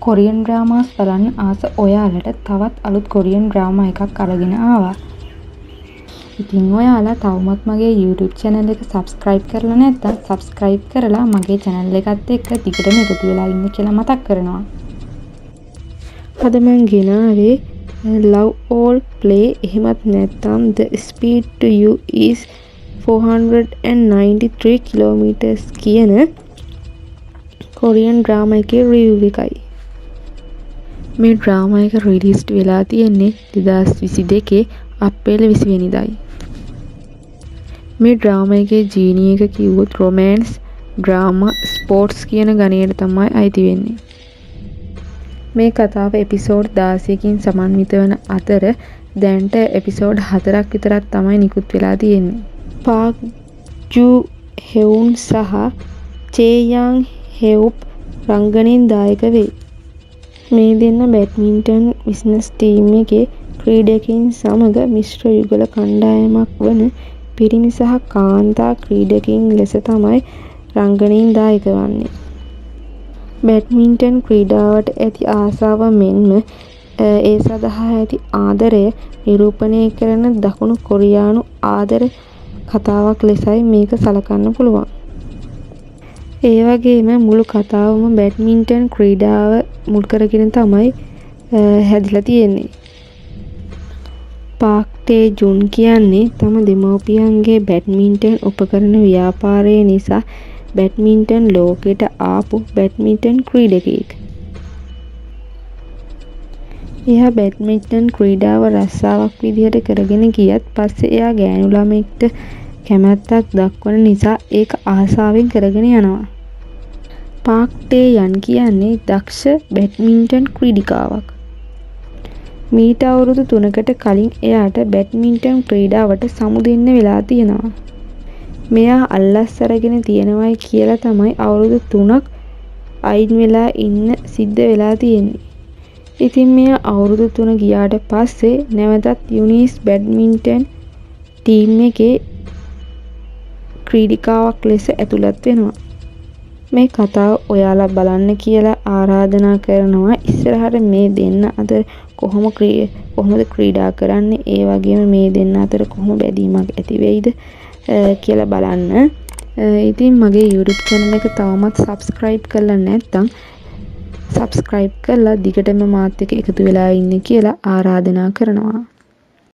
Korean dramas බලන්න ආස ඔයාලට තවත් අලුත් කොරියන් ඩ්‍රාමා එකක් අරගෙන ආවා. ඉතින් ඔයාලා තවමත් මගේ YouTube channel එක subscribe කරලා නැත්නම් subscribe කරලා මගේ channel එකත් එක්ක දිගටම එකතු වෙලා ඉන්න කියලා මතක් කරනවා. අද මම ගෙනාවේ Love All Play එහෙමත් නැත්නම් The Speed to You is 493 kilometers කියන කොරියන් ඩ්‍රාමා එකේ රිවිව් එකයි. මේ ඩ්‍රාමා එක රිලීස්ඩ් වෙලා තියෙන්නේ 2022 අප්‍රේල් 20 වෙනිදායි. මේ ඩ්‍රාමා එකේ ජීනි එක කිව්වොත් රොමෑන්ස්, ඩ්‍රාමා, ස්පෝර්ට්ස් කියන ගණයට තමයි අයිති වෙන්නේ. මේ කතාව එපිසෝඩ් 16කින් සමන්විත වන අතර දැනට එපිසෝඩ් 4ක් විතරක් තමයි නිකුත් වෙලා තියෙන්නේ. පාක් ජූ හෙවුන් සහ චේ යං හෙවුප් රංගනයෙන් දායක වෙයි. මේ දෙන්න බැඩ්මින්ටන් බිස්නස් ටීම් එකේ ක්‍රීඩකයින් සමග මිශ්‍ර යුගල කණ්ඩායමක් වන පිරිමි සහ කාන්තා ක්‍රීඩකයින් ලෙස තමයි රංගනයෙන් දායක වන්නේ. බැඩ්මින්ටන් ක්‍රීඩාවට ඇති ආසාව මෙන්ම ඒ සඳහා ඇති ආදරය නිරූපණය කරන දකුණු කොරියානු ආදර කතාවක් ලෙසයි මේක සලකන්න පුළුවන්. ඒ වගේම මුළු කතාවම බැඩ්මින්ටන් ක්‍රීඩාව මුල් කරගෙන තමයි හැදිලා තියෙන්නේ. පාක් ටේ ජුන් කියන්නේ තම දෙමව්පියන්ගේ බැඩ්මින්ටන් උපකරණ ව්‍යාපාරය නිසා බැඩ්මින්ටන් ලෝකයට ආපු බැඩ්මින්ටන් ක්‍රීඩකයෙක්. එයා බැඩ්මින්ටන් ක්‍රීඩාව රස්සාවක් විදිහට කරගෙන ගියත් පස්සේ එයා ගෑනු ළමෙක්ට කැමැත්තක් දක්වන නිසා ඒක ආසාවෙන් කරගෙන යනවා. පාක් ටේ යන් කියන්නේ දක්ෂ බැඩ්මින්ටන් ක්‍රීඩිකාවක්. මීට අවුරුදු 3කට කලින් එයාට බැඩ්මින්ටන් ක්‍රීඩාවට සමු දෙන්න වෙලා තියෙනවා. මෙයා අල්ලස් අරගෙන තියෙනවයි කියලා තමයි අවුරුදු 3ක් අයින් වෙලා ඉන්න සිද්ධ වෙලා තියෙන්නේ. ඉතින් මෙයා අවුරුදු 3 ගියාට පස්සේ නැවතත් යුනිස් බැඩ්මින්ටන් ටීම් එකේ ක්‍රීඩිකාවක් ලෙස ඇතුළත් වෙනවා. මේ කතාව ඔයාලා බලන්න කියලා ආරාධනා කරනවා. ඉස්සරහට මේ දෙන්න අතර කොහොමද ක්‍රීඩා කරන්නේ, ඒ වගේම මේ දෙන්න අතර කොහොම බැඳීමක් ඇති වෙයිද කියලා බලන්න. ඉතින් මගේ YouTube channel එක තවමත් subscribe කරලා නැත්නම් subscribe කරලා දිගටම මාත් එක්ක එකතු වෙලා ඉන්න කියලා ආරාධනා කරනවා.